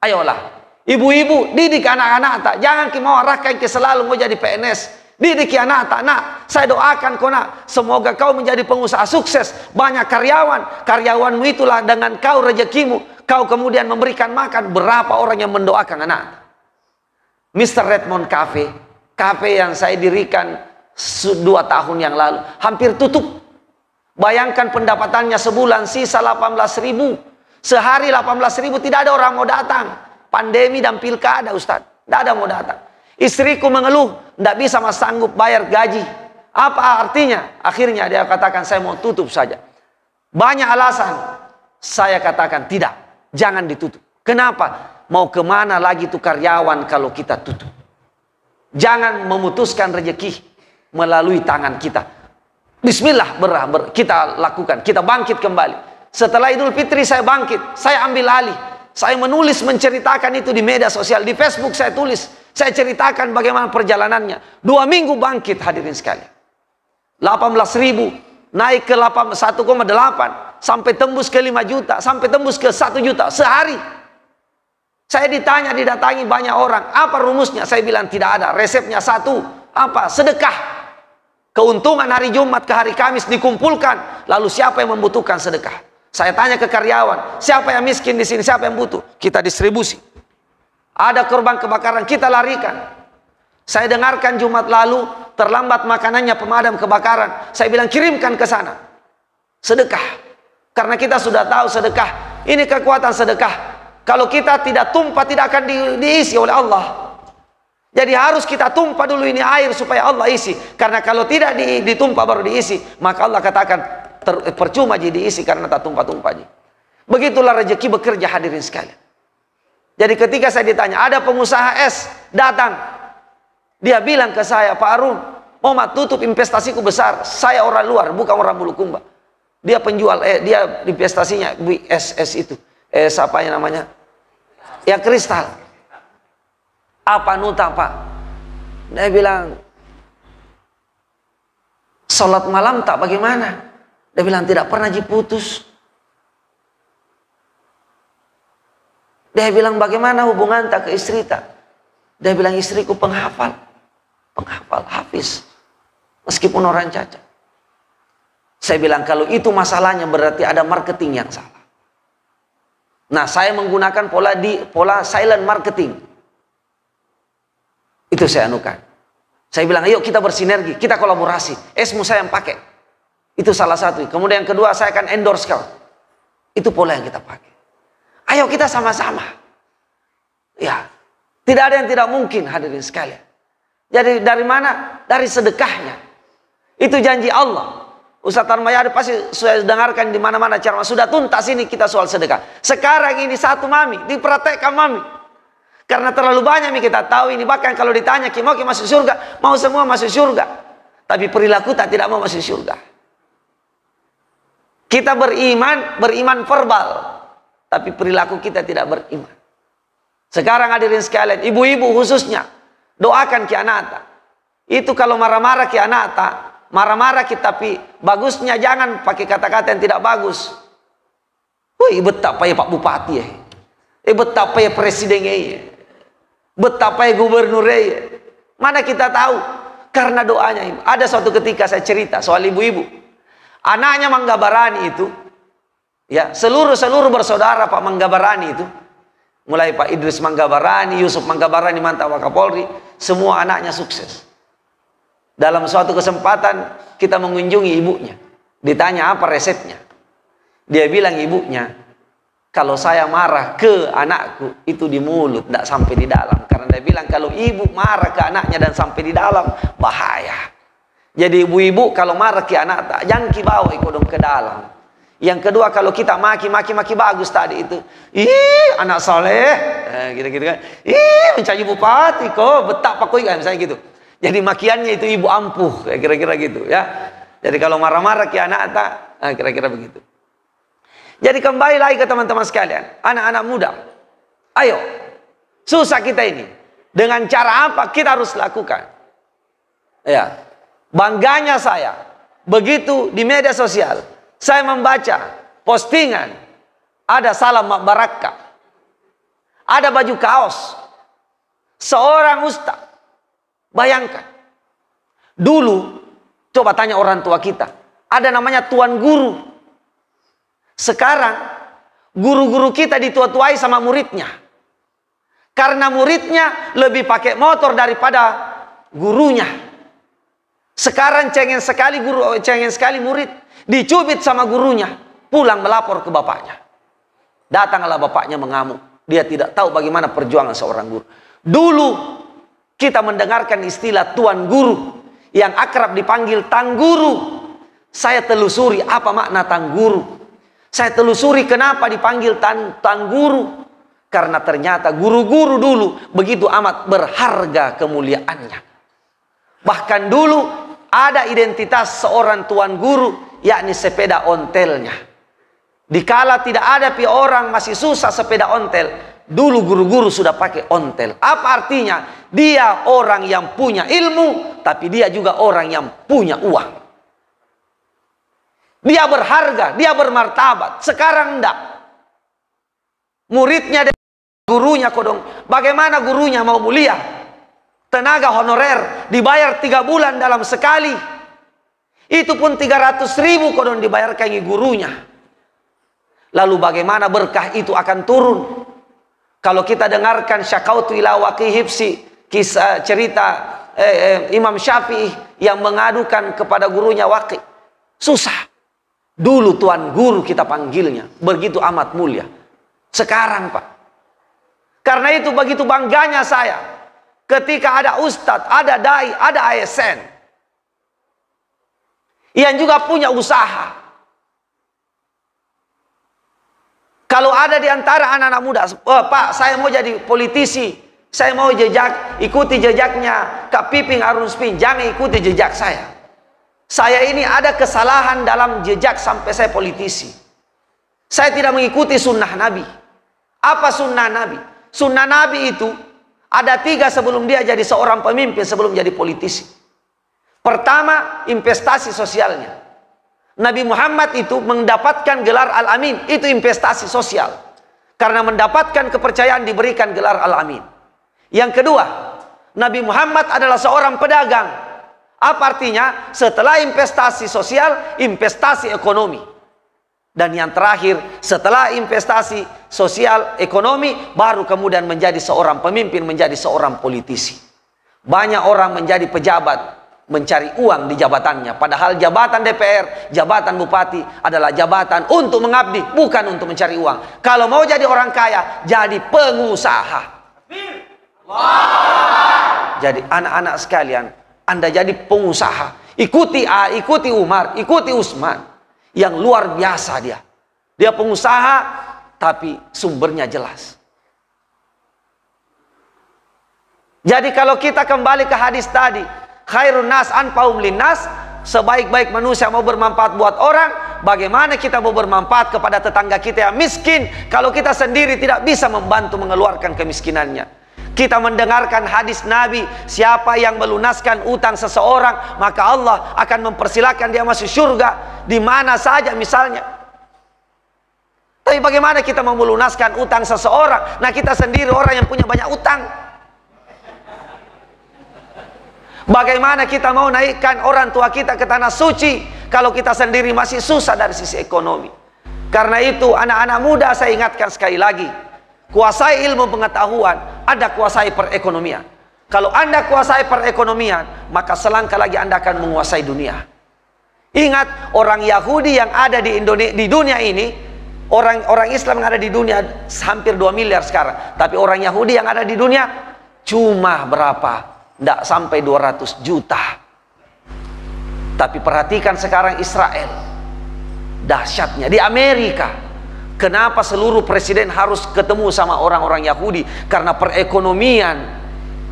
ayolah. Ibu-ibu, didik anak-anak tak. Jangan mau arahkan ke selalu mau jadi PNS. Didik anak tak. Nak, saya doakan kau nak. Semoga kau menjadi pengusaha sukses. Banyak karyawan. Karyawanmu itulah dengan kau rezekimu. Kau kemudian memberikan makan. Berapa orang yang mendoakan anak. Mr. Redmond Cafe. Cafe yang saya dirikan 2 tahun yang lalu. Hampir tutup. Bayangkan pendapatannya sebulan sisa 18.000. Sehari 18.000 tidak ada orang mau datang. Pandemi dan pilkada Ustaz. Tidak ada mau datang. Istriku mengeluh. Tidak bisa mas sanggup bayar gaji. Apa artinya? Akhirnya dia katakan saya mau tutup saja. Banyak alasan. Saya katakan tidak. Jangan ditutup. Kenapa? Mau kemana lagi tuh karyawan kalau kita tutup? Jangan memutuskan rezeki melalui tangan kita. Bismillah kita lakukan. Kita bangkit kembali. Setelah Idul Fitri saya bangkit. Saya ambil alih. Saya menulis menceritakan itu di media sosial. Di Facebook saya tulis. Saya ceritakan bagaimana perjalanannya. 2 minggu bangkit hadirin sekalian. 18.000. Naik ke 1,8. Sampai tembus ke 5 juta. Sampai tembus ke 1 juta. Sehari. Saya ditanya, didatangi banyak orang. Apa rumusnya? Saya bilang tidak ada. Resepnya satu. Apa? Sedekah. Keuntungan hari Jumat ke hari Kamis dikumpulkan. Lalu siapa yang membutuhkan sedekah? Saya tanya ke karyawan, siapa yang miskin di sini, siapa yang butuh? Kita distribusi. Ada korban kebakaran, kita larikan. Saya dengarkan Jumat lalu terlambat makanannya pemadam kebakaran. Saya bilang kirimkan ke sana. Sedekah. Karena kita sudah tahu sedekah. Ini kekuatan sedekah. Kalau kita tidak tumpah tidak akan diisi oleh Allah. Jadi harus kita tumpah dulu ini air supaya Allah isi. Karena kalau tidak ditumpah baru diisi, maka Allah katakan percuma jadi diisi karena tak tumpah-tumpah. Begitulah rezeki bekerja hadirin sekalian. Jadi ketika saya ditanya, ada pengusaha es datang. Dia bilang ke saya, Pak Arun, mau tutup investasiku besar. Saya orang luar, bukan orang Bulukumba. Dia penjual, dia investasinya es itu. Es apa yang namanya? Ya kristal. Apa nuta Pak? Dia bilang, sholat malam tak bagaimana? Dia bilang tidak pernah putus. Dia bilang bagaimana hubungan tak ke istri tak? Dia bilang istriku penghafal. Penghafal, hafiz. Meskipun orang cacat. Saya bilang kalau itu masalahnya berarti ada marketing yang salah. Nah saya menggunakan pola silent marketing. Itu saya anukan. Saya bilang ayo kita bersinergi, kita kolaborasi. Esmu saya yang pakai. Itu salah satu. Kemudian yang kedua saya akan endorse kau. Itu pola yang kita pakai. Ayo kita sama-sama. Ya. Tidak ada yang tidak mungkin hadirin sekalian. Jadi dari mana? Dari sedekahnya. Itu janji Allah. Ustaz Tarmayadi pasti sudah dengarkan di mana-mana ceramah. Sudah tuntas ini kita soal sedekah. Sekarang ini satu mami. Dipraktekkan mami. Karena terlalu banyak kita tahu ini. Bahkan kalau ditanya mau masuk surga. Mau semua masuk surga. Tapi perilaku tak tidak mau masuk surga. Kita beriman verbal. Tapi perilaku kita tidak beriman. Sekarang hadirin sekalian, ibu-ibu khususnya, doakan ki anata. Itu kalau marah-marah ki anata, marah-marah kita tapi bagusnya jangan pakai kata-kata yang tidak bagus. Wih, betapa ya Pak Bupati ya. Betapa ya Presiden ya. Betapa ya Gubernur ya. Mana kita tahu? Karena doanya ibu. Ada suatu ketika saya cerita soal ibu-ibu. Anaknya Manggabarani itu, ya seluruh bersaudara Pak Manggabarani itu, mulai Pak Idris Manggabarani, Yusuf Manggabarani mantan Wakapolri, semua anaknya sukses. Dalam suatu kesempatan kita mengunjungi ibunya, ditanya apa resepnya, dia bilang ibunya, kalau saya marah ke anakku itu di mulut, tidak sampai di dalam. Karena dia bilang kalau ibu marah ke anaknya dan sampai di dalam bahaya. Jadi ibu-ibu kalau marah ke anak tak, jangan bawa ikodong ke dalam. Yang kedua kalau kita maki bagus tadi itu. Ih anak soleh. Gitu-gitu kan. Ih mencari bupati kok. Betapa kok misalnya gitu. Jadi makiannya itu ibu ampuh. Kira-kira gitu ya. Jadi kalau marah-marah ke anak tak. Kira-kira begitu. Jadi kembali lagi ke teman-teman sekalian. Anak-anak muda. Ayo. Susah kita ini. Dengan cara apa kita harus lakukan? Ya, bangganya saya, begitu di media sosial, saya membaca postingan, ada salam baraka, ada baju kaos, seorang ustaz. Bayangkan, dulu, coba tanya orang tua kita, ada namanya tuan guru. Sekarang, guru-guru kita ditua-tuai sama muridnya. Karena muridnya lebih pakai motor daripada gurunya. Sekarang cengeng sekali guru, cengeng sekali murid, dicubit sama gurunya, pulang melapor ke bapaknya. Datanglah bapaknya mengamuk. Dia tidak tahu bagaimana perjuangan seorang guru. Dulu kita mendengarkan istilah tuan guru yang akrab dipanggil tang guru. Saya telusuri apa makna tang guru. Saya telusuri kenapa dipanggil tang guru. Karena ternyata guru-guru dulu begitu amat berharga kemuliaannya. Bahkan dulu ada identitas seorang tuan guru, yakni sepeda ontelnya. Dikala tidak ada orang masih susah sepeda ontel, dulu guru-guru sudah pakai ontel. Apa artinya? Dia orang yang punya ilmu, tapi dia juga orang yang punya uang. Dia berharga, dia bermartabat. Sekarang enggak. Muridnya dan gurunya kodong. Bagaimana gurunya mau mulia? Tenaga honorer dibayar 3 bulan dalam sekali. Itu pun 300.000 kodong dibayarkan gurunya. Lalu bagaimana berkah itu akan turun? Kalau kita dengarkan syakautu ila waqi hibsi, kisah cerita Imam Syafi'i yang mengadukan kepada gurunya Waqi. Susah. Dulu tuan guru kita panggilnya, begitu amat mulia. Sekarang Pak, karena itu begitu bangganya saya ketika ada ustadz, ada dai, ada ASN yang juga punya usaha. Kalau ada di antara anak-anak muda, oh, Pak, saya mau jadi politisi, saya mau ikuti jejaknya Kak Piping Harun Spin, jangan ikuti jejak saya. Saya ini ada kesalahan dalam jejak sampai saya politisi. Saya tidak mengikuti sunnah Nabi. Apa sunnah Nabi? Sunnah Nabi itu ada 3 sebelum dia jadi seorang pemimpin, sebelum jadi politisi. Pertama, investasi sosialnya. Nabi Muhammad itu mendapatkan gelar Al-Amin, itu investasi sosial. Karena mendapatkan kepercayaan diberikan gelar Al-Amin. Yang kedua, Nabi Muhammad adalah seorang pedagang. Apa artinya? Setelah investasi sosial, investasi ekonomi. Dan yang terakhir, setelah investasi sosial ekonomi, baru kemudian menjadi seorang pemimpin, menjadi seorang politisi. Banyak orang menjadi pejabat, mencari uang di jabatannya. Padahal jabatan DPR, jabatan bupati adalah jabatan untuk mengabdi, bukan untuk mencari uang. Kalau mau jadi orang kaya, jadi pengusaha. Jadi anak-anak sekalian, Anda jadi pengusaha. Ikuti ikuti Umar, ikuti Utsman. Yang luar biasa dia. Dia pengusaha, tapi sumbernya jelas. Jadi kalau kita kembali ke hadis tadi, khairun nas anfa'um linnas, sebaik-baik manusia mau bermanfaat buat orang, bagaimana kita mau bermanfaat kepada tetangga kita yang miskin kalau kita sendiri tidak bisa membantu mengeluarkan kemiskinannya? Kita mendengarkan hadis Nabi, siapa yang melunaskan utang seseorang, maka Allah akan mempersilakan dia masuk surga di mana saja misalnya. Tapi bagaimana kita mau melunaskan utang seseorang? Nah, kita sendiri orang yang punya banyak utang. Bagaimana kita mau naikkan orang tua kita ke tanah suci kalau kita sendiri masih susah dari sisi ekonomi? Karena itu anak-anak muda saya ingatkan sekali lagi, kuasai ilmu pengetahuan, Anda kuasai perekonomian. Kalau Anda kuasai perekonomian, maka selangkah lagi Anda akan menguasai dunia. Ingat, orang Yahudi yang ada di Indonesia, di dunia ini, orang Islam yang ada di dunia hampir 2 miliar sekarang. Tapi orang Yahudi yang ada di dunia cuma berapa? Tidak sampai 200 juta. Tapi perhatikan sekarang Israel. Dahsyatnya di Amerika. Kenapa seluruh presiden harus ketemu sama orang-orang Yahudi? Karena perekonomian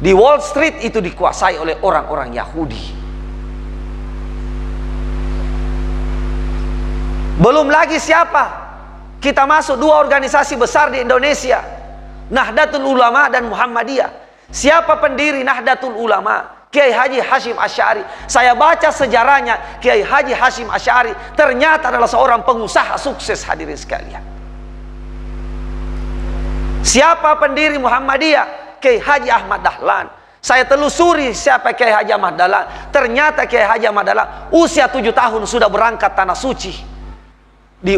di Wall Street itu dikuasai oleh orang-orang Yahudi. Belum lagi siapa? Kita masuk 2 organisasi besar di Indonesia, Nahdlatul Ulama dan Muhammadiyah. Siapa pendiri Nahdlatul Ulama? Kiai Haji Hashim Asy'ari. Saya baca sejarahnya, Kiai Haji Hashim Asy'ari ternyata adalah seorang pengusaha sukses, hadirin sekalian. Siapa pendiri Muhammadiyah? Kiai Haji Ahmad Dahlan. Saya telusuri siapa Kiai Haji Ahmad Dahlan. Ternyata Kiai Haji Ahmad Dahlan usia 7 tahun sudah berangkat tanah suci. Di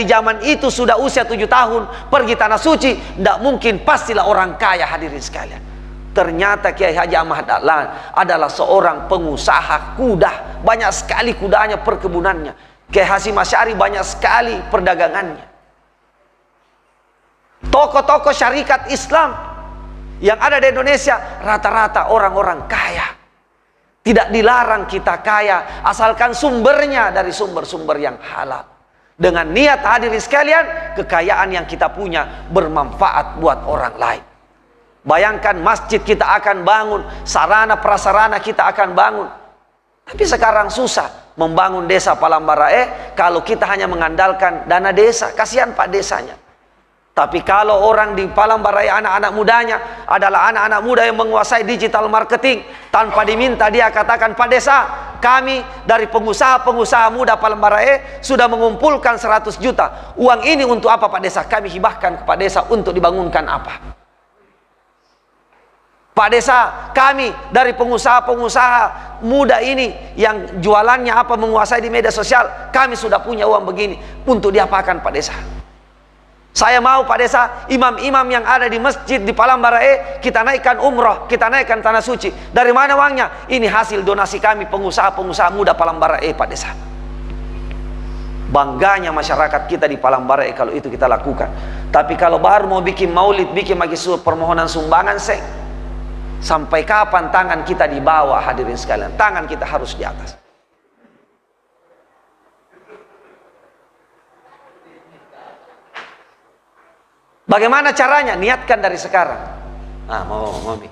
zaman itu sudah usia 7 tahun pergi tanah suci, tidak mungkin, pastilah orang kaya, hadirin sekalian. Ternyata Kiai Haji Ahmad Dahlan adalah seorang pengusaha kuda. Banyak sekali kudanya, perkebunannya. Kiai Hashim Asy'ari banyak sekali perdagangannya. Tokoh-tokoh syarikat Islam yang ada di Indonesia rata-rata orang-orang kaya. Tidak dilarang kita kaya, asalkan sumbernya dari sumber-sumber yang halal. Dengan niat, hadirin sekalian, kekayaan yang kita punya bermanfaat buat orang lain. Bayangkan masjid kita akan bangun, sarana prasarana kita akan bangun. Tapi sekarang susah membangun desa Palambarae kalau kita hanya mengandalkan dana desa. Kasihan Pak desanya. Tapi kalau orang di Palambarae, anak-anak mudanya adalah anak-anak muda yang menguasai digital marketing, tanpa diminta dia katakan, Pak Desa, kami dari pengusaha-pengusaha muda Palambarae sudah mengumpulkan 100 juta. Uang ini untuk apa Pak Desa? Kami hibahkan ke Pak Desa untuk dibangunkan apa? Pak Desa, kami dari pengusaha-pengusaha muda ini yang jualannya apa, menguasai di media sosial, kami sudah punya uang begini, untuk diapakan Pak Desa? Saya mau Pak Desa, imam-imam yang ada di masjid di Palambarae kita naikkan umroh, kita naikkan tanah suci. Dari mana uangnya? Ini hasil donasi kami pengusaha-pengusaha muda Palambarae Pak Desa. Bangganya masyarakat kita di Palambarae kalau itu kita lakukan. Tapi kalau baru mau bikin maulid, bikin lagi permohonan sumbangan, sampai kapan tangan kita di bawah, hadirin sekalian? Tangan kita harus di atas. Bagaimana caranya? Niatkan dari sekarang. Mami.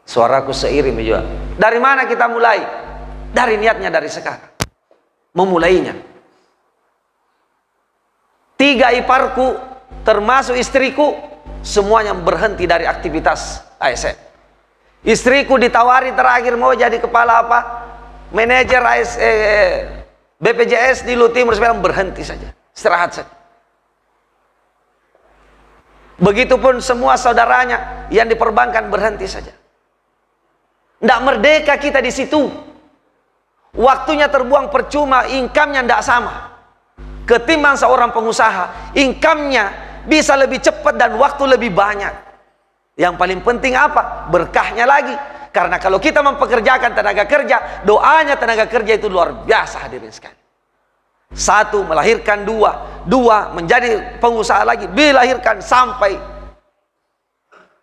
Suaraku seiring juga. Dari mana kita mulai? Dari niatnya dari sekarang. Memulainya. 3 iparku, termasuk istriku, semuanya berhenti dari aktivitas ASN. Istriku ditawari terakhir mau jadi kepala apa? Manajer BPJS di Lu Timur, berhenti saja. Istirahat saja. Begitupun semua saudaranya yang diperbankan berhenti saja. Tidak merdeka kita di situ. Waktunya terbuang percuma, income-nya tidak sama. Ketimbang seorang pengusaha, income-nya bisa lebih cepat dan waktu lebih banyak. Yang paling penting apa? Berkahnya lagi. Karena kalau kita mempekerjakan tenaga kerja, doanya tenaga kerja itu luar biasa, hadirin sekalian. 1 melahirkan 2, 2 menjadi pengusaha lagi, dilahirkan sampai,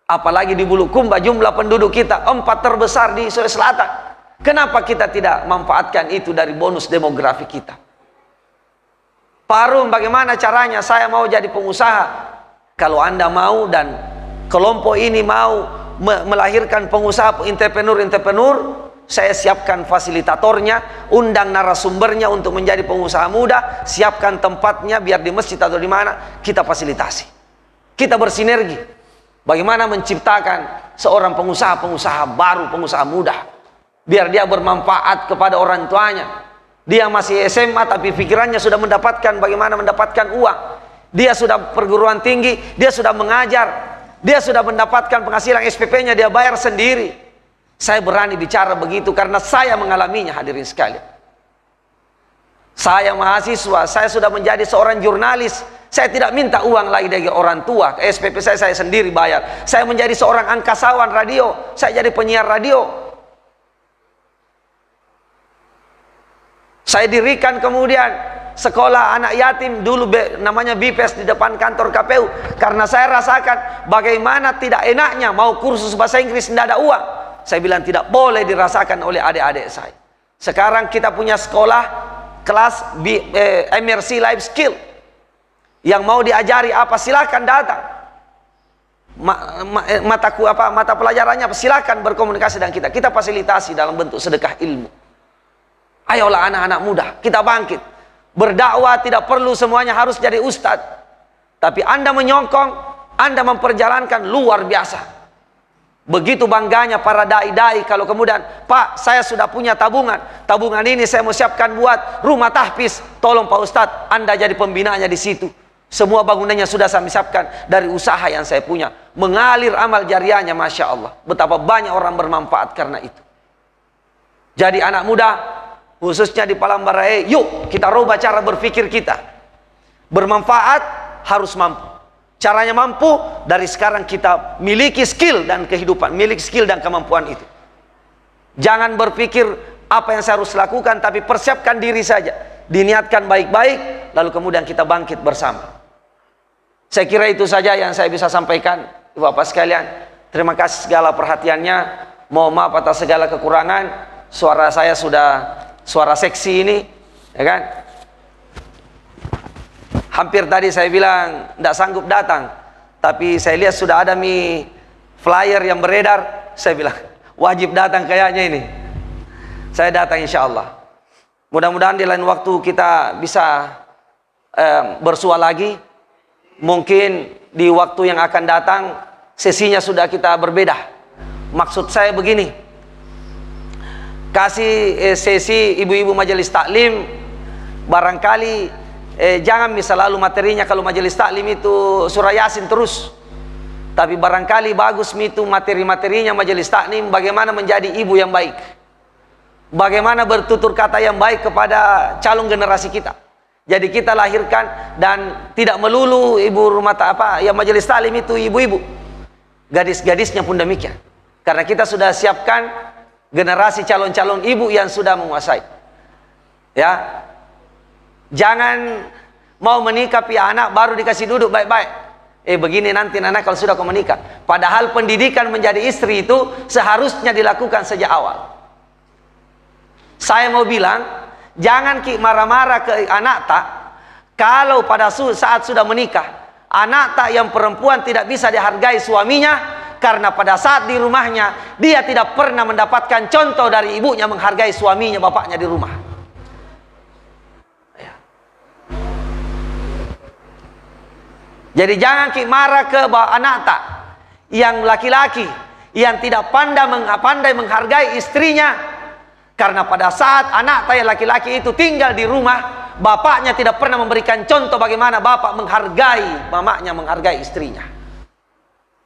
apalagi di Bulukumba jumlah penduduk kita 4 terbesar di Sulawesi Selatan. Kenapa kita tidak manfaatkan itu dari bonus demografi kita? Pak Arum, bagaimana caranya? Saya mau jadi pengusaha. Kalau Anda mau dan kelompok ini mau melahirkan pengusaha, entrepreneur, saya siapkan fasilitatornya, undang narasumbernya untuk menjadi pengusaha muda, siapkan tempatnya biar di masjid atau di mana, kita fasilitasi. Kita bersinergi. Bagaimana menciptakan seorang pengusaha baru, pengusaha muda, biar dia bermanfaat kepada orang tuanya. Dia masih SMA tapi pikirannya sudah mendapatkan bagaimana mendapatkan uang. Dia sudah perguruan tinggi, dia sudah mengajar, dia sudah mendapatkan penghasilan SPP-nya dia bayar sendiri. Saya berani bicara begitu karena saya mengalaminya, hadirin sekalian. Saya mahasiswa, saya sudah menjadi seorang jurnalis. Saya tidak minta uang lagi dari orang tua. SPP saya sendiri bayar. Saya menjadi seorang angkasawan radio. Saya jadi penyiar radio. Saya dirikan kemudian sekolah anak yatim, dulu namanya BIPES, di depan kantor KPU. Karena saya rasakan bagaimana tidak enaknya mau kursus bahasa Inggris tidak ada uang. Saya bilang tidak boleh dirasakan oleh adik-adik saya. Sekarang kita punya sekolah kelas MRC Life Skill. Yang mau diajari apa silakan datang. Mata pelajarannya silakan berkomunikasi dengan kita. Kita fasilitasi dalam bentuk sedekah ilmu. Ayolah anak-anak muda, kita bangkit. Berdakwah tidak perlu semuanya harus jadi ustadz. Tapi Anda menyongkong, Anda memperjalankan luar biasa. Begitu bangganya para dai-dai kalau kemudian, Pak, saya sudah punya tabungan. Tabungan ini saya mau siapkan buat rumah tahfiz. Tolong Pak Ustadz, Anda jadi pembinanya di situ. Semua bangunannya sudah saya siapkan dari usaha yang saya punya. Mengalir amal jariahnya, Masya Allah. Betapa banyak orang bermanfaat karena itu. Jadi anak muda, khususnya di Palembang, yuk kita rubah cara berpikir kita. Bermanfaat harus mampu. Caranya mampu, dari sekarang kita miliki skill dan kehidupan, miliki skill dan kemampuan itu. Jangan berpikir apa yang saya harus lakukan, tapi persiapkan diri saja. Diniatkan baik-baik, lalu kemudian kita bangkit bersama. Saya kira itu saja yang saya bisa sampaikan, Bapak sekalian. Terima kasih segala perhatiannya. Mohon maaf atas segala kekurangan. Suara saya sudah suara seksi ini, ya kan? Hampir tadi saya bilang tidak sanggup datang, tapi saya lihat sudah ada flyer yang beredar. Saya bilang wajib datang kayaknya ini. Saya datang insya Allah. Mudah-mudahan di lain waktu kita bisa bersua lagi. Mungkin di waktu yang akan datang sesinya sudah kita berbeda. Maksud saya begini, kasih sesi ibu-ibu majelis taklim barangkali jangan selalu materinya kalau majelis taklim itu surah Yasin terus. Tapi barangkali bagus itu materi-materinya majelis taklim bagaimana menjadi ibu yang baik. Bagaimana bertutur kata yang baik kepada calon generasi kita. Jadi kita lahirkan dan tidak melulu ibu rumah yang majelis taklim itu ibu-ibu. Gadis-gadisnya pun demikian. Karena kita sudah siapkan generasi calon-calon ibu yang sudah menguasai. Ya. Jangan mau menikah pihak anak baru dikasih duduk baik-baik. Begini nanti anak kalau sudah kau menikah. Padahal pendidikan menjadi istri itu seharusnya dilakukan sejak awal. Saya mau bilang, jangan marah-marah ke anak tak. Kalau pada saat sudah menikah, anak tak yang perempuan tidak bisa dihargai suaminya karena pada saat di rumahnya dia tidak pernah mendapatkan contoh dari ibunya menghargai suaminya, bapaknya di rumah. Jadi jangan marah ke anak tak yang laki-laki yang tidak pandai menghargai istrinya, karena pada saat anak tak yang laki-laki itu tinggal di rumah, bapaknya tidak pernah memberikan contoh bagaimana bapak menghargai mamanya, menghargai istrinya.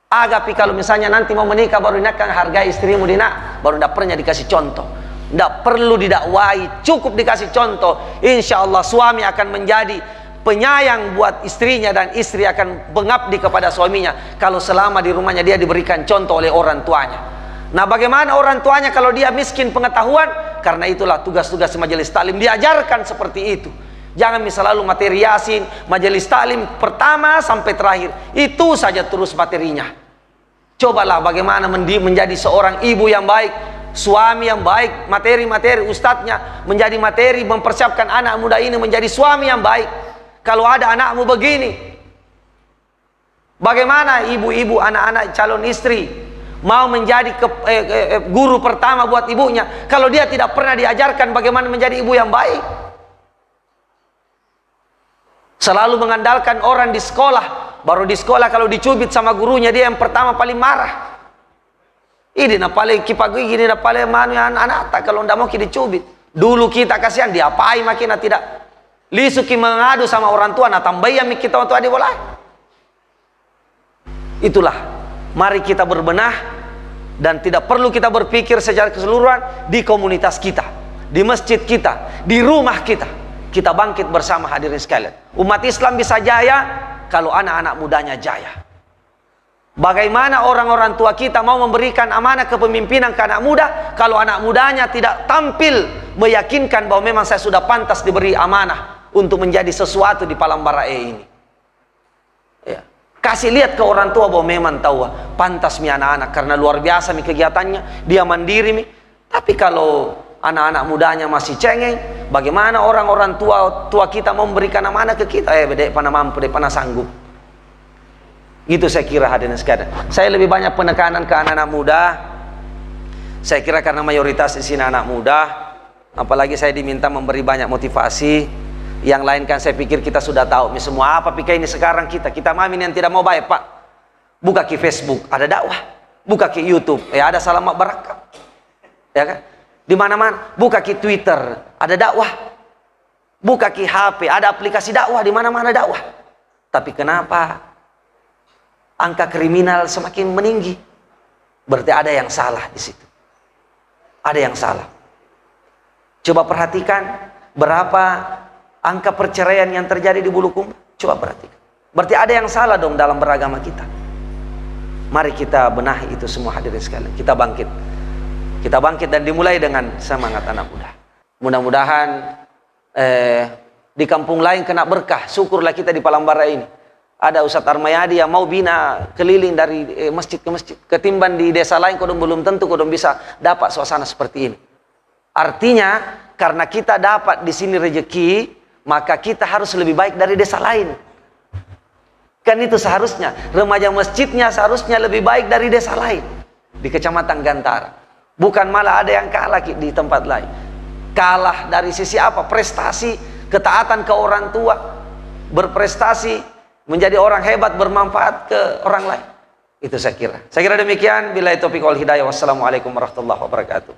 Agapi kalau misalnya nanti mau menikah baru ingatkan hargai istrimu dina, baru tidak pernah dikasih contoh. Tidak perlu didakwai, cukup dikasih contoh. Insya Allah suami akan menjadi penyayang buat istrinya dan istri akan mengabdi kepada suaminya kalau selama di rumahnya dia diberikan contoh oleh orang tuanya. Nah, bagaimana orang tuanya kalau dia miskin pengetahuan? Karena itulah tugas-tugas majelis taklim diajarkan seperti itu. Jangan selalu materi Yasin, majelis taklim pertama sampai terakhir itu saja terus materinya. Cobalah bagaimana menjadi seorang ibu yang baik, suami yang baik, materi-materi ustadznya menjadi materi mempersiapkan anak muda ini menjadi suami yang baik. Kalau ada anakmu begini, bagaimana ibu-ibu anak-anak calon istri mau menjadi guru pertama buat ibunya kalau dia tidak pernah diajarkan bagaimana menjadi ibu yang baik? Selalu mengandalkan orang di sekolah, baru di sekolah kalau dicubit sama gurunya dia yang pertama paling marah. Ini napale kipagi gini napale manu anak tak kalau ndak mau dicubit. Dulu kita kasihan diapai makin tidak lisuki mengadu sama orang tua, nah tambah kita untuk adik boleh. Itulah, mari kita berbenah dan tidak perlu kita berpikir secara keseluruhan di komunitas kita, di masjid kita, di rumah kita. Kita bangkit bersama hadirin sekalian. Umat Islam bisa jaya kalau anak-anak mudanya jaya. Bagaimana orang-orang tua kita mau memberikan amanah kepemimpinan ke anak muda kalau anak mudanya tidak tampil meyakinkan bahwa memang saya sudah pantas diberi amanah untuk menjadi sesuatu di Palembang ini. Ya. Kasih lihat ke orang tua bahwa memang tahu pantas mi anak-anak karena luar biasa mi kegiatannya, dia mandiri mi. Tapi kalau anak-anak mudanya masih cengeng, bagaimana orang-orang tua kita mau memberikan amanah ke kita? Bedek pana mampu, dek pana sanggup. Gitu saya kira hadirin sekalian. Saya lebih banyak penekanan ke anak-anak muda. Saya kira karena mayoritas di sini anak muda, apalagi saya diminta memberi banyak motivasi. Yang lain kan saya pikir kita sudah tahu. Semua apa pikir ini sekarang kita mami yang tidak mau baik pak. Buka ke Facebook ada dakwah. buka ke YouTube, ada salamat barakat. Ya kan? Di mana-mana, buka ke Twitter, ada dakwah. Buka ke HP, ada aplikasi dakwah, di mana-mana dakwah. Tapi kenapa angka kriminal semakin meninggi? Berarti ada yang salah di situ. Ada yang salah. Coba perhatikan berapa angka perceraian yang terjadi di Bulukumba. Coba perhatikan. Berarti ada yang salah dong dalam beragama kita. Mari kita benahi itu semua hadirin sekalian. Kita bangkit. Kita bangkit dan dimulai dengan semangat anak muda. Mudah-mudahan di kampung lain kena berkah. Syukurlah kita di Palambara ini. Ada Ustadz Armayadi yang mau bina keliling dari masjid ke masjid. Ketimbang di desa lain kodong belum tentu kodong bisa dapat suasana seperti ini. Artinya karena kita dapat di sini rezeki, maka kita harus lebih baik dari desa lain. Kan itu seharusnya. Remaja masjidnya seharusnya lebih baik dari desa lain. Di Kecamatan Gantara. Bukan malah ada yang kalah di tempat lain. Kalah dari sisi apa? Prestasi, ketaatan ke orang tua. Berprestasi, menjadi orang hebat, bermanfaat ke orang lain. Itu saya kira. Saya kira demikian. Billahi taufiq wal hidayah. Wassalamualaikum warahmatullahi wabarakatuh.